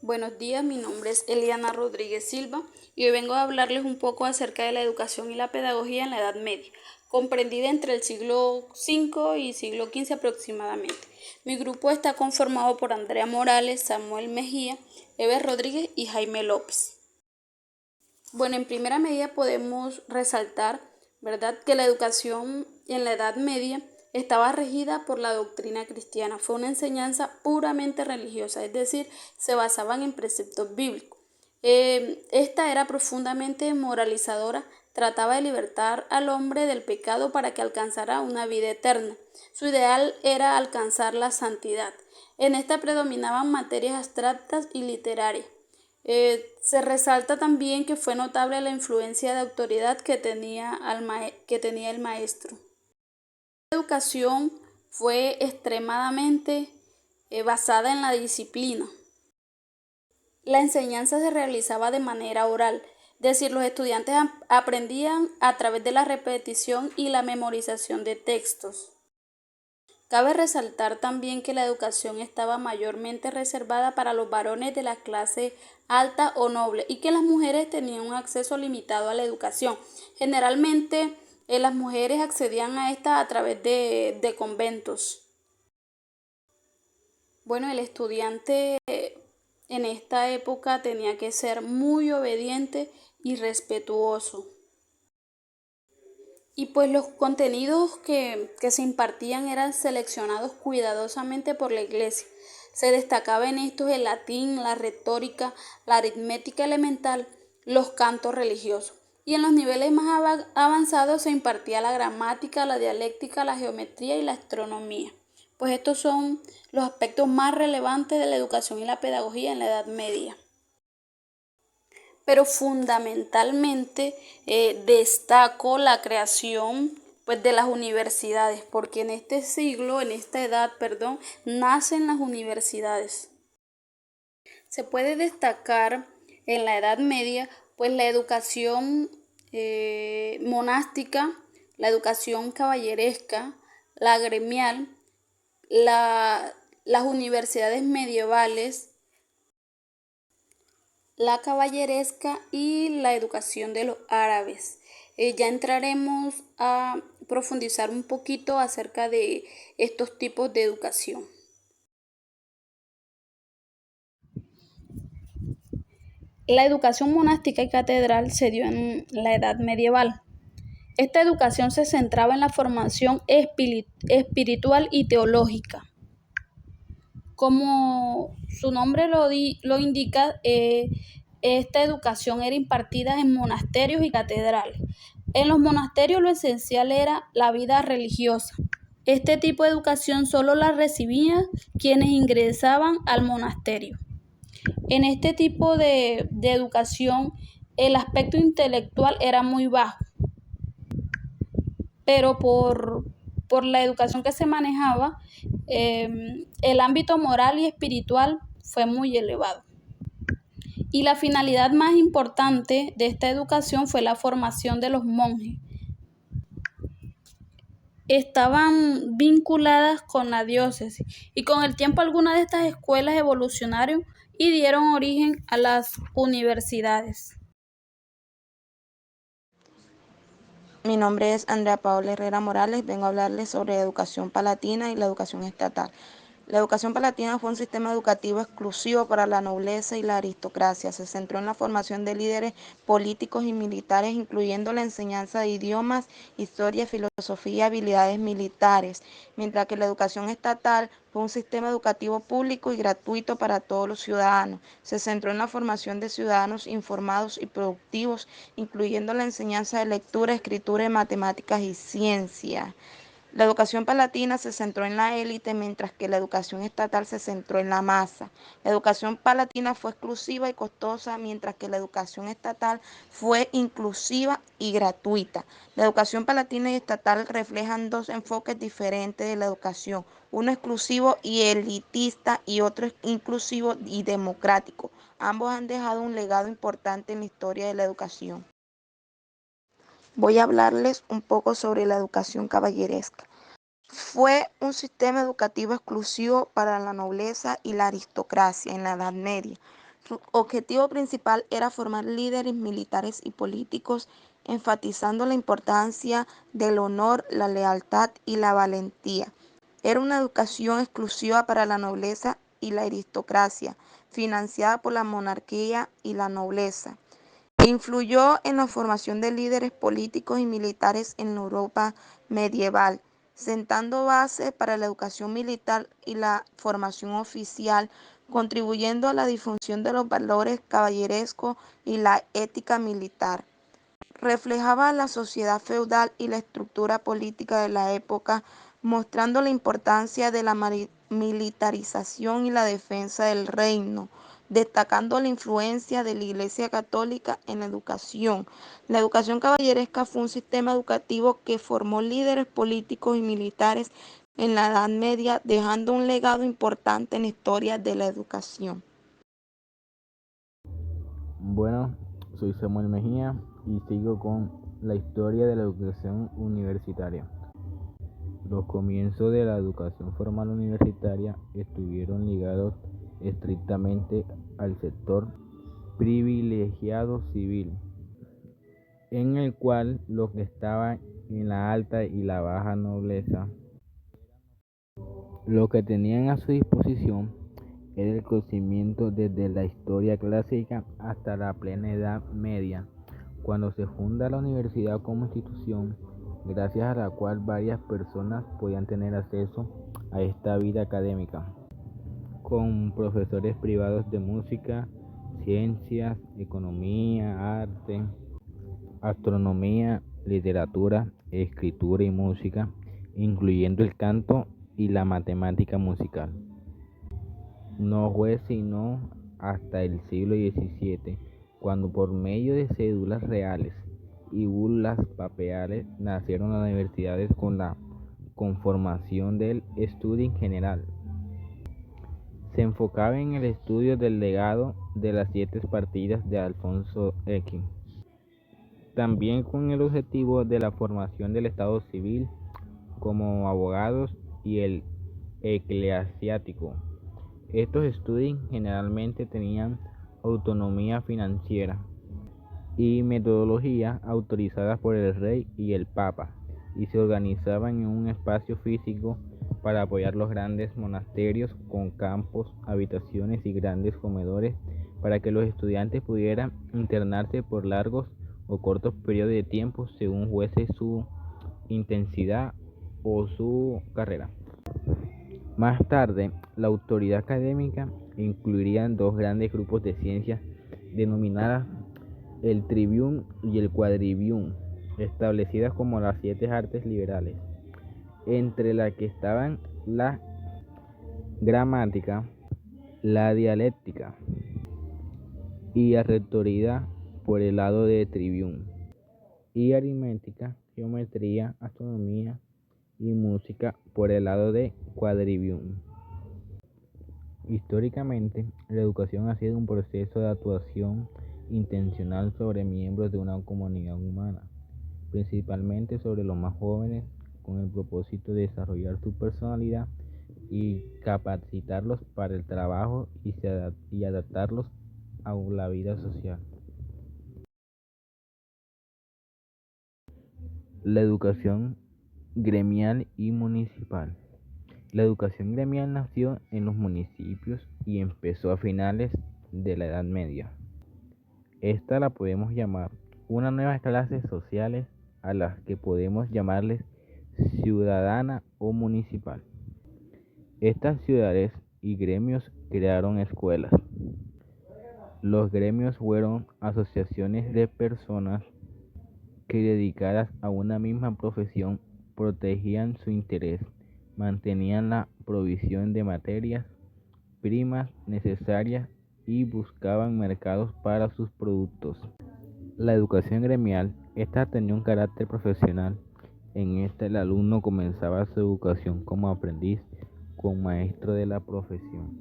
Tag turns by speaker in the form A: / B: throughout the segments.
A: Buenos días, mi nombre es Eliana Rodríguez Silva y hoy vengo a hablarles un poco acerca de la educación y la pedagogía en la Edad Media, comprendida entre el siglo V y siglo XV aproximadamente. Mi grupo está conformado por Andrea Morales, Samuel Mejía, Eber Rodríguez y Jaime López. Bueno, en primera medida podemos resaltar, ¿verdad?, que la educación en la Edad Media estaba regida por la doctrina cristiana. Fue una enseñanza puramente religiosa, es decir, se basaban en preceptos bíblicos. Esta era profundamente moralizadora, trataba de libertar al hombre del pecado para que alcanzara una vida eterna. Su ideal era alcanzar la santidad. En esta predominaban materias abstractas y literarias. Se resalta también que fue notable la influencia de autoridad que tenía el maestro. La educación fue extremadamente basada en la disciplina. La enseñanza se realizaba de manera oral, es decir, los estudiantes aprendían a través de la repetición y la memorización de textos. Cabe resaltar también que la educación estaba mayormente reservada para los varones de la clase alta o noble y que las mujeres tenían un acceso limitado a la educación. Generalmente las mujeres accedían a esta a través de conventos. Bueno, el estudiante en esta época tenía que ser muy obediente y respetuoso. Y pues los contenidos que se impartían eran seleccionados cuidadosamente por la iglesia. Se destacaba en estos el latín, la retórica, la aritmética elemental, los cantos religiosos. Y en los niveles más avanzados se impartía la gramática, la dialéctica, la geometría y la astronomía. Pues estos son los aspectos más relevantes de la educación y la pedagogía en la Edad Media. Pero fundamentalmente destaco la creación pues de las universidades, porque en este siglo, en esta edad, perdón, nacen las universidades. Se puede destacar en la Edad Media pues la educación monástica, la educación caballeresca, la gremial, las universidades medievales, la caballeresca y la educación de los árabes. Ya entraremos a profundizar un poquito acerca de estos tipos de educación. La educación monástica y catedral se dio en la Edad Medieval. Esta educación se centraba en la formación espiritual y teológica. Como su nombre lo indica, esta educación era impartida en monasterios y catedrales. En los monasterios lo esencial era la vida religiosa. Este tipo de educación solo la recibían quienes ingresaban al monasterio. En este tipo de educación el aspecto intelectual era muy bajo, pero por la educación que se manejaba, el ámbito moral y espiritual fue muy elevado. Y la finalidad más importante de esta educación fue la formación de los monjes. Estaban vinculadas con la diócesis y con el tiempo algunas de estas escuelas evolucionaron y dieron origen a las universidades.
B: Mi nombre es Andrea Paola Herrera Morales, vengo a hablarles sobre educación palatina y la educación estatal. La educación palatina fue un sistema educativo exclusivo para la nobleza y la aristocracia. Se centró en la formación de líderes políticos y militares, incluyendo la enseñanza de idiomas, historia, filosofía y habilidades militares, mientras que la educación estatal fue un sistema educativo público y gratuito para todos los ciudadanos. Se centró en la formación de ciudadanos informados y productivos, incluyendo la enseñanza de lectura, escritura, matemáticas y ciencia. La educación palatina se centró en la élite, mientras que la educación estatal se centró en la masa. La educación palatina fue exclusiva y costosa, mientras que la educación estatal fue inclusiva y gratuita. La educación palatina y estatal reflejan dos enfoques diferentes de la educación, uno exclusivo y elitista y otro inclusivo y democrático. Ambos han dejado un legado importante en la historia de la educación. Voy a hablarles un poco sobre la educación caballeresca. Fue un sistema educativo exclusivo para la nobleza y la aristocracia en la Edad Media. Su objetivo principal era formar líderes militares y políticos, enfatizando la importancia del honor, la lealtad y la valentía. Era una educación exclusiva para la nobleza y la aristocracia, financiada por la monarquía y la nobleza. Influyó en la formación de líderes políticos y militares en la Europa medieval, sentando bases para la educación militar y la formación oficial, contribuyendo a la difusión de los valores caballerescos y la ética militar. Reflejaba la sociedad feudal y la estructura política de la época, mostrando la importancia de la militarización y la defensa del reino, destacando la influencia de la Iglesia Católica en la educación. La educación caballeresca fue un sistema educativo que formó líderes políticos y militares en la Edad Media, dejando un legado importante en la historia de la educación.
C: Bueno, soy Samuel Mejía y sigo con la historia de la educación universitaria. Los comienzos de la educación formal universitaria estuvieron ligados estrictamente al sector privilegiado civil, en el cual los que estaban en la alta y la baja nobleza, lo que tenían a su disposición era el conocimiento desde la historia clásica hasta la plena Edad Media, cuando se funda la universidad como institución, gracias a la cual varias personas podían tener acceso a esta vida académica, con profesores privados de música, ciencias, economía, arte, astronomía, literatura, escritura y música, incluyendo el canto y la matemática musical. No fue sino hasta el siglo XVII cuando por medio de cédulas reales y bulas papales nacieron las universidades con la conformación del estudio en general. Se enfocaba en el estudio del legado de las 7 partidas de Alfonso X, también con el objetivo de la formación del Estado civil como abogados y el eclesiástico. Estos estudios generalmente tenían autonomía financiera y metodología autorizadas por el rey y el papa, y se organizaban en un espacio físico para apoyar los grandes monasterios con campos, habitaciones y grandes comedores para que los estudiantes pudieran internarse por largos o cortos periodos de tiempo según fuese su intensidad o su carrera. Más tarde, la autoridad académica incluiría dos grandes grupos de ciencias denominadas el trivium y el quadrivium, establecidas como las 7 artes liberales, entre las que estaban la gramática, la dialéctica y la retórica por el lado de trivium, y aritmética, geometría, astronomía y música por el lado de quadrivium. Históricamente, la educación ha sido un proceso de actuación intencional sobre miembros de una comunidad humana, principalmente sobre los más jóvenes, con el propósito de desarrollar su personalidad y capacitarlos para el trabajo y adaptarlos a la vida social. La educación gremial y municipal. La educación gremial nació en los municipios y empezó a finales de la Edad Media. Esta la podemos llamar una nueva clases sociales a las que podemos llamarles ciudadana o municipal. Estas ciudades y gremios crearon escuelas. Los gremios fueron asociaciones de personas que dedicadas a una misma profesión protegían su interés, mantenían la provisión de materias primas necesarias y buscaban mercados para sus productos. La educación gremial, esta tenía un carácter profesional. En esta el alumno comenzaba su educación como aprendiz con maestro de la profesión.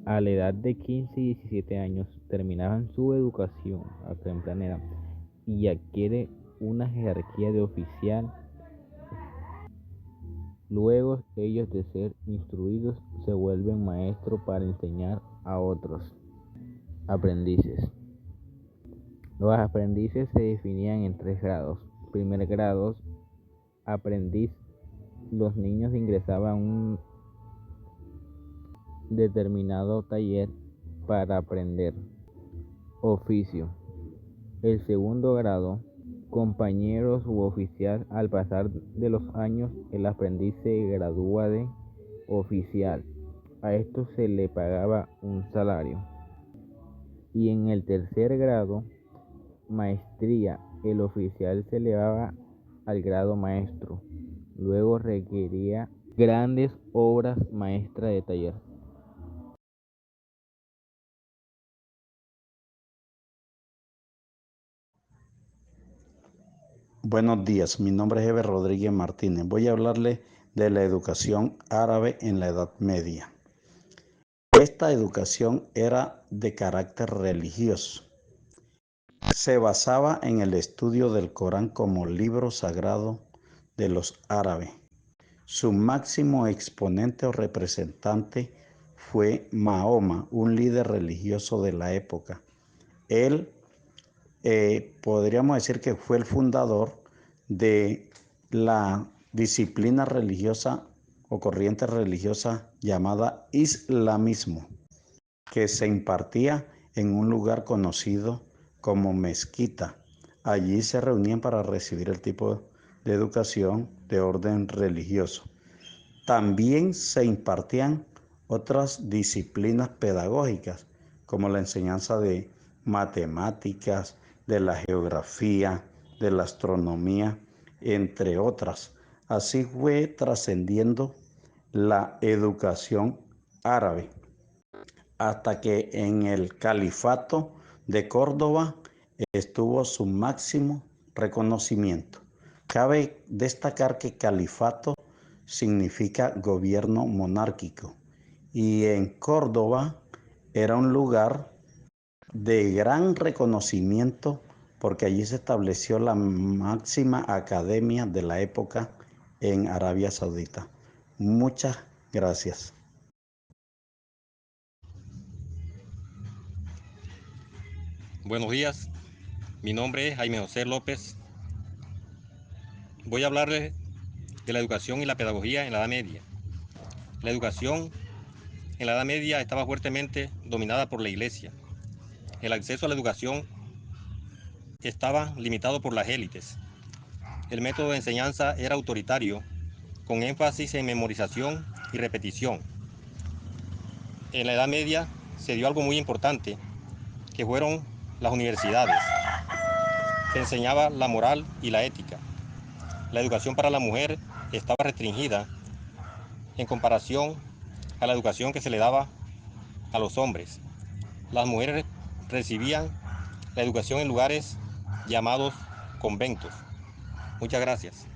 C: A la edad de 15 y 17 años terminaban su educación a temprana edad y adquiere una jerarquía de oficial. Luego ellos de ser instruidos se vuelven maestros para enseñar a otros. Aprendices. Los aprendices se definían en 3 grados. Primer grado, aprendiz. Los niños ingresaban a un determinado taller para aprender oficio. El segundo grado, compañeros u oficial. Al pasar de los años, el aprendiz se gradúa de oficial. A esto se le pagaba un salario. Y en el tercer grado, maestría. El oficial se elevaba al grado maestro. Luego requería grandes obras maestras de taller.
D: Buenos días, mi nombre es Eber Rodríguez Martínez. Voy a hablarle de la educación árabe en la Edad Media. Esta educación era de carácter religioso. Se basaba en el estudio del Corán como libro sagrado de los árabes. Su máximo exponente o representante fue Mahoma, un líder religioso de la época. Él podríamos decir que fue el fundador de la disciplina religiosa o corriente religiosa llamada islamismo, que se impartía en un lugar conocido como mezquita. Allí se reunían para recibir el tipo de educación de orden religioso. También se impartían otras disciplinas pedagógicas, como la enseñanza de matemáticas, de la geografía, de la astronomía, entre otras. Así fue trascendiendo la educación árabe, hasta que en el califato de Córdoba estuvo su máximo reconocimiento. Cabe destacar que califato significa gobierno monárquico y en Córdoba era un lugar de gran reconocimiento porque allí se estableció la máxima academia de la época en Arabia Saudita. Muchas gracias.
E: Buenos días, mi nombre es Jaime José López. Voy a hablarles de la educación y la pedagogía en la Edad Media. La educación en la Edad Media estaba fuertemente dominada por la Iglesia. El acceso a la educación estaba limitado por las élites. El método de enseñanza era autoritario, con énfasis en memorización y repetición. En la Edad Media se dio algo muy importante, que fueron las universidades. Se enseñaba la moral y la ética. La educación para la mujer estaba restringida en comparación a la educación que se le daba a los hombres. Las mujeres recibían la educación en lugares llamados conventos. Muchas gracias.